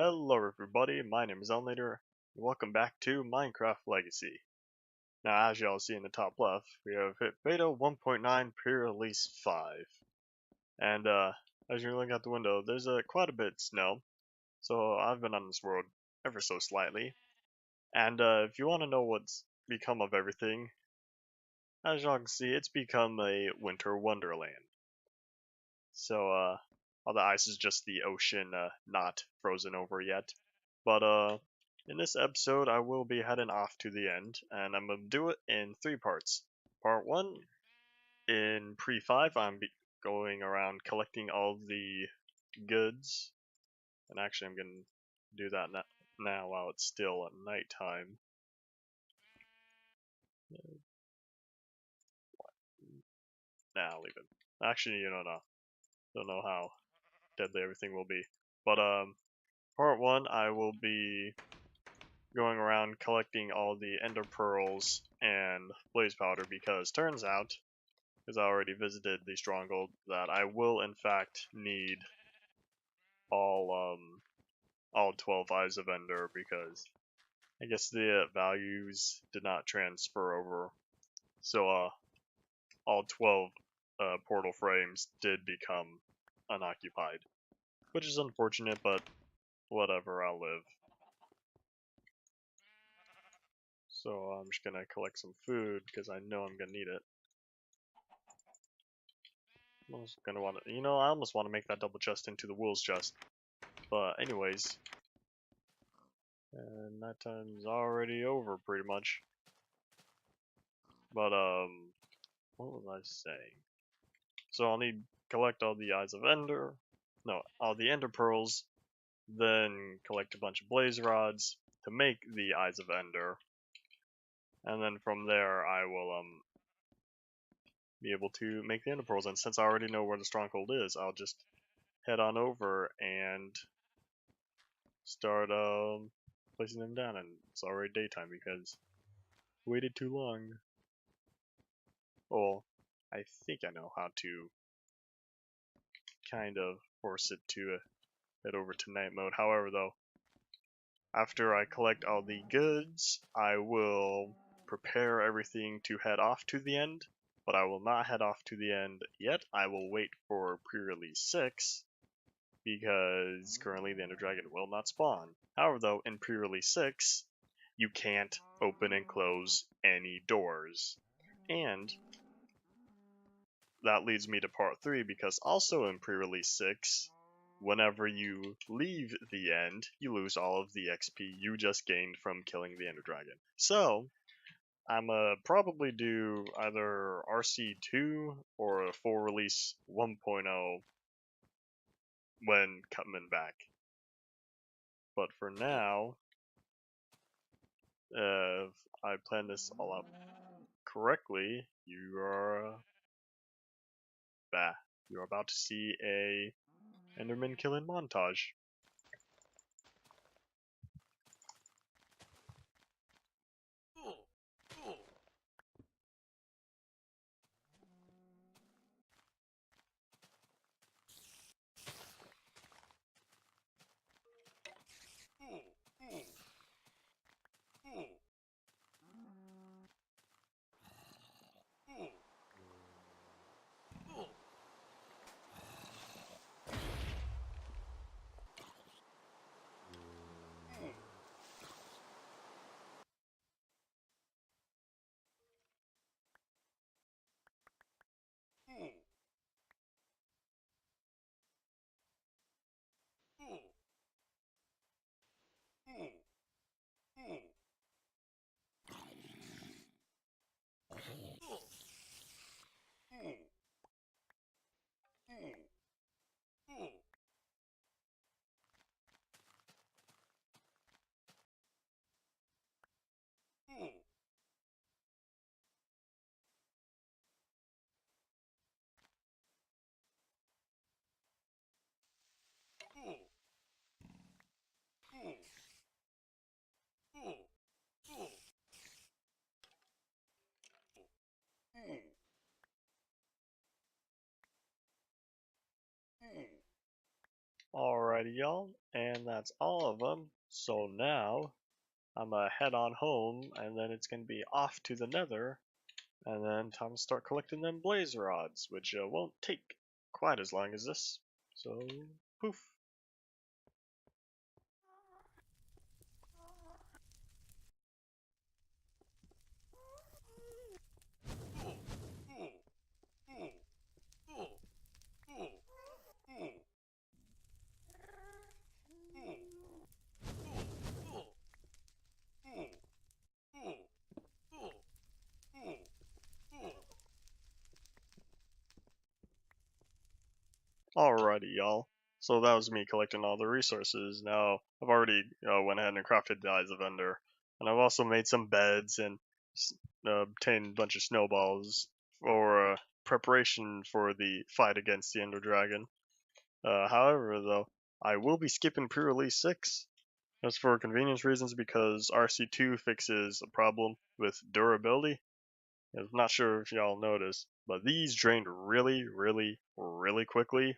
Hello everybody, my name is Elnator, and welcome back to Minecraft Legacy. Now as y'all see in the top left, we have hit beta 1.9 pre-release 5. And as you're looking out the window, there's quite a bit of snow, so I've been on this world ever so slightly. And if you want to know what's become of everything, as y'all can see, it's become a winter wonderland. So all the ice is just the ocean not frozen over yet. But in this episode, I will be heading off to the end, and I'm gonna do it in 3 parts. Part 1, in pre-5, going around collecting all the goods, and actually I'm gonna do that now while it's still at nighttime. Nah, leave it. Actually, you don't know how deadly everything will be. But part 1, I will be going around collecting all the ender pearls and blaze powder because turns out, because I already visited the stronghold, that I will in fact need all 12 eyes of ender because I guess the values did not transfer over. So all 12 portal frames did become unoccupied, which is unfortunate, but whatever, I'll live. So I'm just gonna collect some food because I know I'm gonna need it. I'm almost gonna want to, I almost want to make that double chest into the wolves chest. But anyways, and that time's already over pretty much. But what was I saying? So I'll need collect all the eyes of ender, no, all the ender pearls, then collect a bunch of blaze rods to make the eyes of ender, and then from there I will be able to make the ender pearls. And since I already know where the stronghold is, I'll just head on over and start placing them down. And it's already daytime because I waited too long. Well, I think I know how to kind of force it to head over to night mode. However, though, after I collect all the goods, I will prepare everything to head off to the end, but I will not head off to the end yet. I will wait for pre-release 6, because currently the Ender Dragon will not spawn. However, though, in pre-release 6, you can't open and close any doors. And that leads me to part 3, because also in pre-release 6, whenever you leave the end, you lose all of the XP you just gained from killing the Ender Dragon. So, I'm probably do either RC2 or a full release 1.0 when coming back. But for now, if I plan this all out correctly, you're about to see a Enderman killing montage. Alright. Alrighty, y'all, and that's all of them. So now I'm gonna head on home, and then it's gonna be off to the Nether, and then time to start collecting them blaze rods, which won't take quite as long as this. So, poof. Alrighty, y'all. So that was me collecting all the resources. Now, I've already went ahead and crafted the Eyes of Ender. And I've also made some beds and obtained a bunch of snowballs for preparation for the fight against the Ender Dragon. However, though, I will be skipping pre-release 6. That's for convenience reasons because RC2 fixes a problem with durability. I'm not sure if y'all noticed, but these drained really, really, really quickly,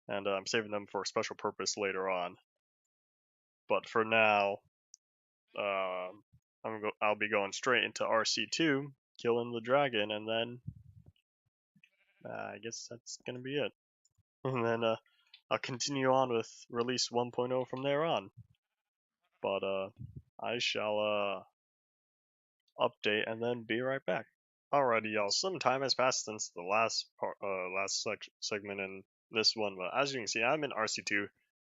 and I'm saving them for a special purpose later on. But for now, I'll be going straight into RC2, killing the dragon, and then I guess that's gonna be it. And then I'll continue on with release 1.0 from there on. But I shall update and then be right back. Alrighty, y'all. Some time has passed since the last segment in this one, but as you can see, I'm in RC2.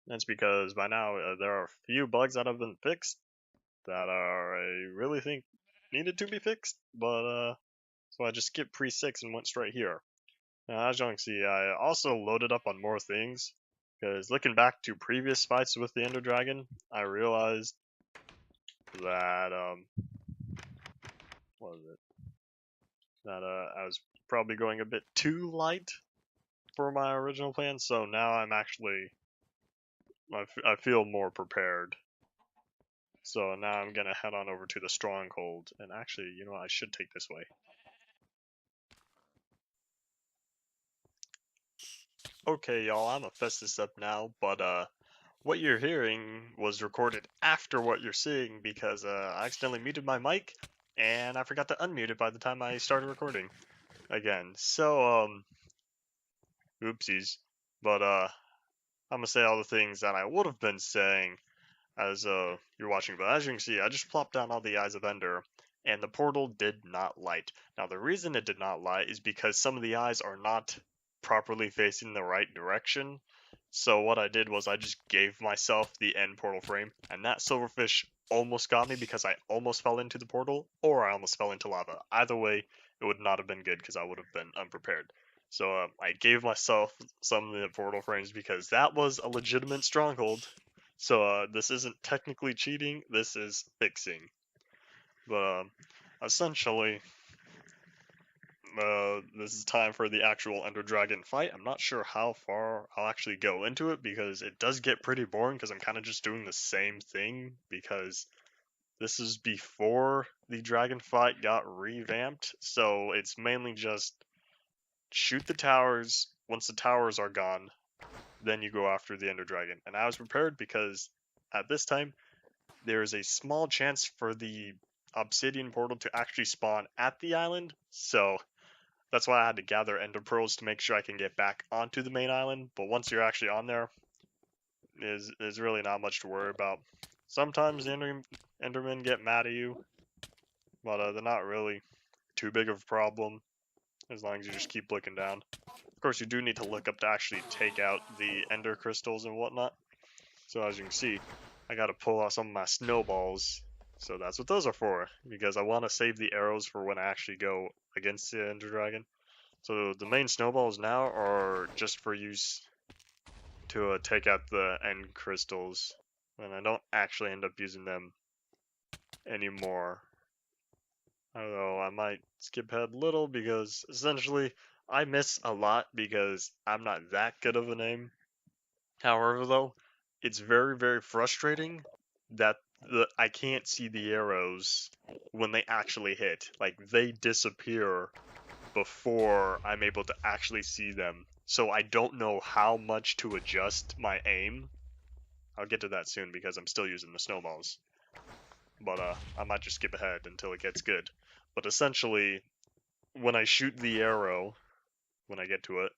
That's because by now there are a few bugs that have been fixed that are I really think needed to be fixed, but so I just skipped pre-6 and went straight here. Now, as you can see, I also loaded up on more things because looking back to previous fights with the Ender Dragon, I realized that what was it? That I was probably going a bit too light for my original plan, so now I'm actually I feel more prepared. So now I'm gonna head on over to the stronghold, and actually, you know what, I should take this way. Okay, y'all, I'm gonna fess this up now, but what you're hearing was recorded after what you're seeing because I accidentally muted my mic, and I forgot to unmute it by the time I started recording again. So oopsies. But I'm gonna say all the things that I would have been saying as you're watching. But as you can see, I just plopped down all the Eyes of Ender, and the portal did not light. Now the reason it did not light is because some of the eyes are not properly facing the right direction. So what I did was I just gave myself the end portal frame, and that silverfish almost got me because I almost fell into the portal, or I almost fell into lava. Either way, it would not have been good because I would have been unprepared. So I gave myself some of the portal frames because that was a legitimate stronghold. So this isn't technically cheating, this is fixing. But essentially, this is time for the actual Ender Dragon fight. I'm not sure how far I'll actually go into it because it does get pretty boring because I'm kind of just doing the same thing because this is before the dragon fight got revamped. So it's mainly just shoot the towers. Once the towers are gone, then you go after the Ender Dragon. And I was prepared because at this time, there is a small chance for the obsidian portal to actually spawn at the island. So that's why I had to gather ender pearls to make sure I can get back onto the main island. But once you're actually on there, there's really not much to worry about. Sometimes the endermen get mad at you, but they're not really too big of a problem as long as you just keep looking down. Of course, you do need to look up to actually take out the ender crystals and whatnot. So as you can see, I got to pull out some of my snowballs. So that's what those are for, because I want to save the arrows for when I actually go against the ender dragon. So the main snowballs now are just for use to take out the end crystals, and I don't actually end up using them anymore. Although I might skip ahead a little because essentially I miss a lot because I'm not that good of a aim. However, though, it's very, very frustrating that I can't see the arrows when they actually hit. Like, they disappear before I'm able to actually see them. So I don't know how much to adjust my aim I'll get to that soon because I'm still using the snowballs. But I might just skip ahead until it gets good. But essentially, when I shoot the arrow, when I get to it,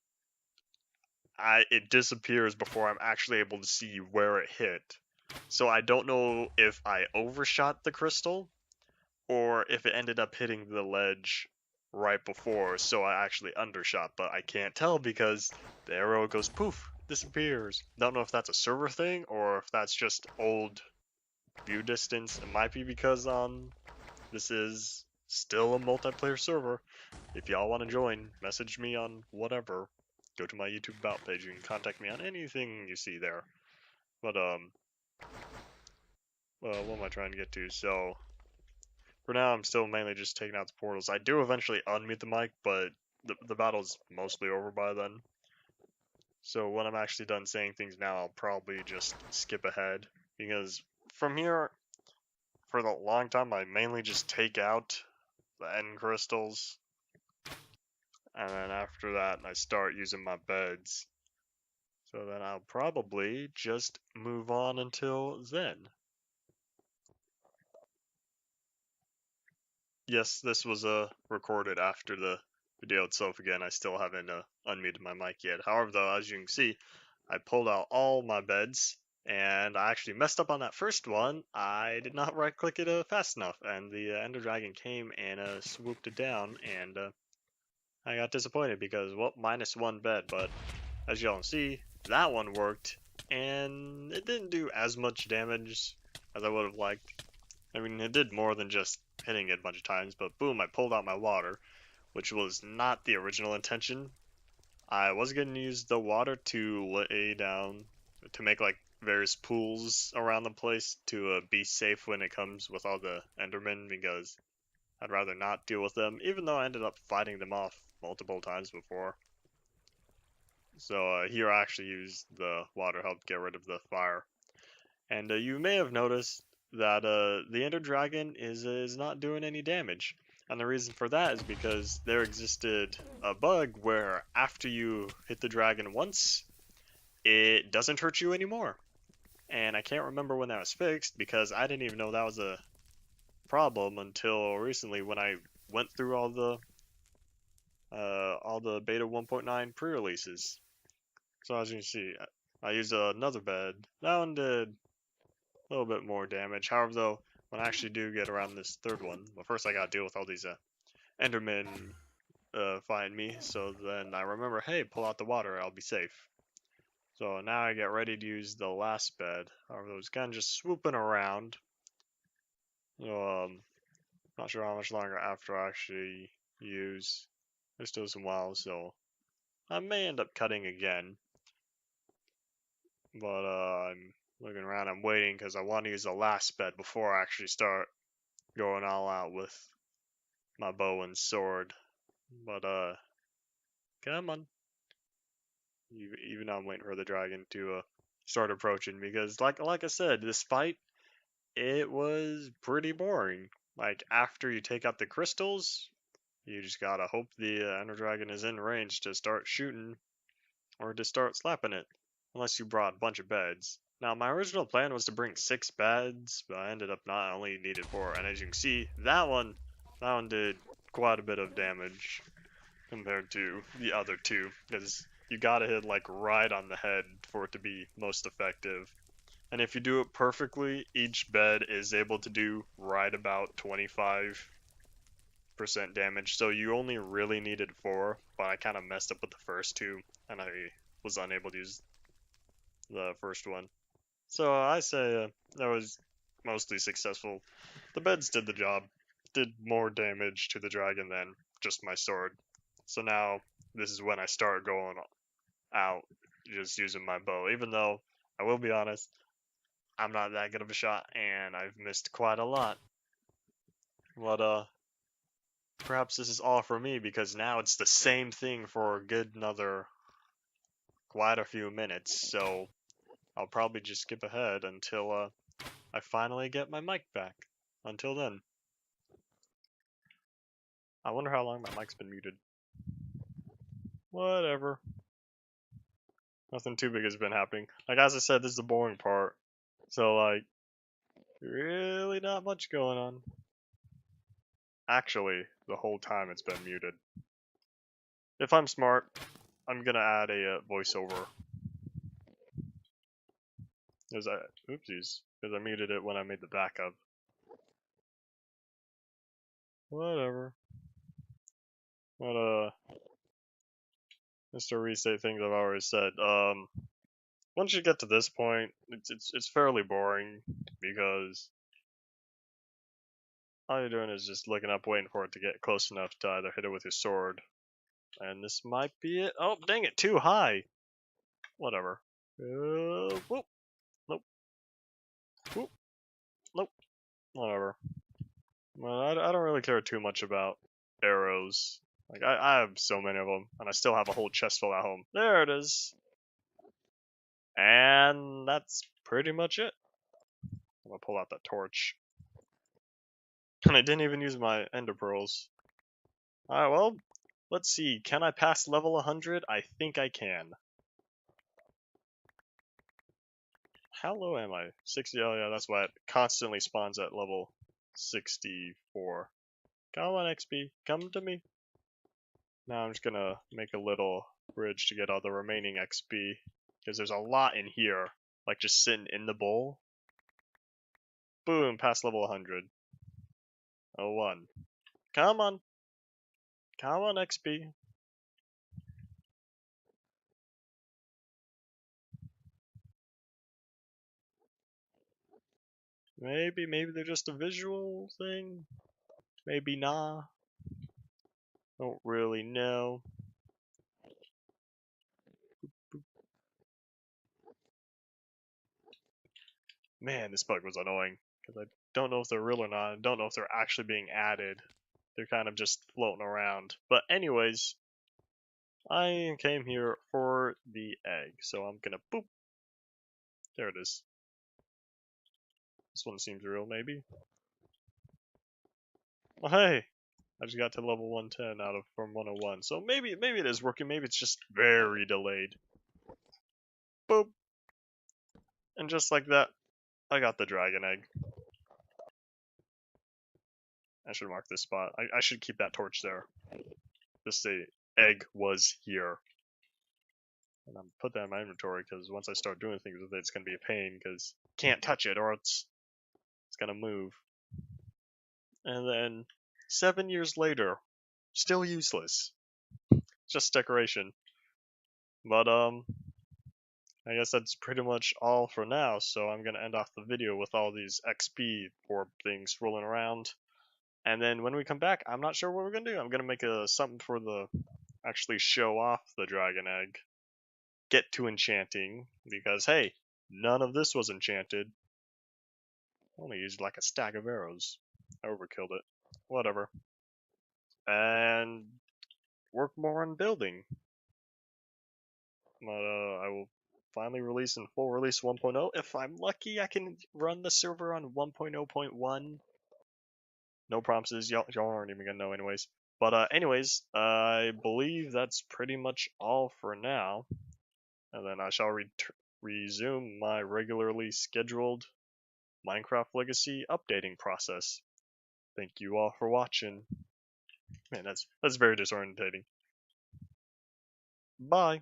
it disappears before I'm actually able to see where it hit. So I don't know if I overshot the crystal or if it ended up hitting the ledge right before, so I actually undershot, but I can't tell because the arrow goes poof, disappears. Don't know if that's a server thing or if that's just old view distance. It might be because this is still a multiplayer server. If y'all want to join, message me on whatever. Go to my YouTube about page. You can contact me on anything you see there. But well, what am I trying to get to? So for now, I'm still mainly just taking out the portals. I do eventually unmute the mic, but the battle's mostly over by then. So when I'm actually done saying things now, I'll probably just skip ahead because from here, for the long time, I mainly just take out the end crystals, and then after that, I start using my beds. So then I'll probably just move on until then. Yes, this was recorded after the video itself again. I still haven't unmuted my mic yet. However, though, as you can see, I pulled out all my beds, and I actually messed up on that first one. I did not right-click it fast enough, and the Ender Dragon came and swooped it down, and I got disappointed because, well, -1 bed, but as y'all can see, that one worked, and it didn't do as much damage as I would have liked. I mean, it did more than just hitting it a bunch of times, but boom, I pulled out my water, which was not the original intention. I was going to use the water to lay down, to make like various pools around the place to be safe when it comes with all the Endermen, because I'd rather not deal with them, even though I ended up fighting them off multiple times before. So here I actually used the water help get rid of the fire. And you may have noticed that the Ender Dragon is not doing any damage. And the reason for that is because there existed a bug where after you hit the dragon once, it doesn't hurt you anymore. And I can't remember when that was fixed because I didn't even know that was a problem until recently when I went through all the beta 1.9 pre-releases. So as you can see, I used another bed. That one did a little bit more damage. However, though, when I actually do get around this third one, well, first I gotta deal with all these Endermen find me. So then I remember, hey, pull out the water, I'll be safe. So now I get ready to use the last bed. However, it was kind of just swooping around. So not sure how much longer after I actually use. There's still some while, so I may end up cutting again. But I'm looking around, I'm waiting because I want to use the last bed before I actually start going all out with my bow and sword. But come on. Even though I'm waiting for the dragon to start approaching, because like I said, this fight, it was pretty boring. Like after you take out the crystals, you just gotta hope the Ender Dragon is in range to start shooting or to start slapping it, unless you brought a bunch of beds. Now my original plan was to bring 6 beds, but I ended up not. I only needed 4, and as you can see, that one did quite a bit of damage compared to the other 2, because you gotta hit like right on the head for it to be most effective. And if you do it perfectly, each bed is able to do right about 25% damage. So you only really needed 4, but I kind of messed up with the first 2, and I was unable to use the first one. So I say that was mostly successful. The beds did the job, did more damage to the dragon than just my sword. So now this is when I start going out just using my bow, even though I will be honest, I'm not that good of a shot and I've missed quite a lot. But perhaps this is all for me because now it's the same thing for a good another quite a few minutes, so I'll probably just skip ahead until I finally get my mic back. Until then. I wonder how long my mic's been muted. Whatever. Nothing too big has been happening. Like as I said, this is the boring part. So, like, really not much going on. Actually, the whole time it's been muted. If I'm smart, I'm gonna add a voiceover. Oopsies, because I muted it when I made the backup. Whatever. But, just to restate things I've already said, once you get to this point, it's fairly boring, because all you're doing is just looking up, waiting for it to get close enough to either hit it with your sword. And this might be it. Oh, dang it, too high! Whatever. Whoop, nope, whoop, nope, whatever. Well, I don't really care too much about arrows. Like, I have so many of them, and I still have a whole chest full at home. There it is. And that's pretty much it. I'm gonna pull out that torch. And I didn't even use my ender pearls. Alright, well, let's see. Can I pass level 100? I think I can. How low am I? 60? Oh yeah, that's why it constantly spawns at level 64. Come on, XP. Come to me. Now I'm just gonna make a little bridge to get all the remaining XP. Because there's a lot in here. Like just sitting in the bowl. Boom, past level 100. 01. Come on. Come on, XP. Maybe they're just a visual thing. Maybe nah. Don't really know. Man, this bug was annoying. Because I don't know if they're real or not. I don't know if they're actually being added. They're kind of just floating around. But anyways, I came here for the egg. So I'm gonna boop. There it is. This one seems real, maybe. Oh, hey! I just got to level 110 out of from 101. So maybe it is working. Maybe it's just very delayed. Boop. And just like that, I got the dragon egg. I should mark this spot. I should keep that torch there. Just say egg was here. And I'm put that in my inventory because once I start doing things with it, it's gonna be a pain because can't touch it or it's gonna move. And then 7 years later, still useless. Just decoration. But I guess that's pretty much all for now. So I'm gonna end off the video with all these XP orb things rolling around. And then when we come back, I'm not sure what we're gonna do. I'm gonna make something for the actually show off the dragon egg. Get to enchanting because hey, none of this was enchanted. I only used like a stack of arrows. I overkilled it. Whatever. And work more on building. But I will finally release in full release 1.0. If I'm lucky, I can run the server on 1.0.1. No promises. Y'all aren't even gonna know anyways. But anyways, I believe that's pretty much all for now. And then I shall resume my regularly scheduled Minecraft Legacy updating process. Thank you all for watching. Man, that's very disorientating. Bye.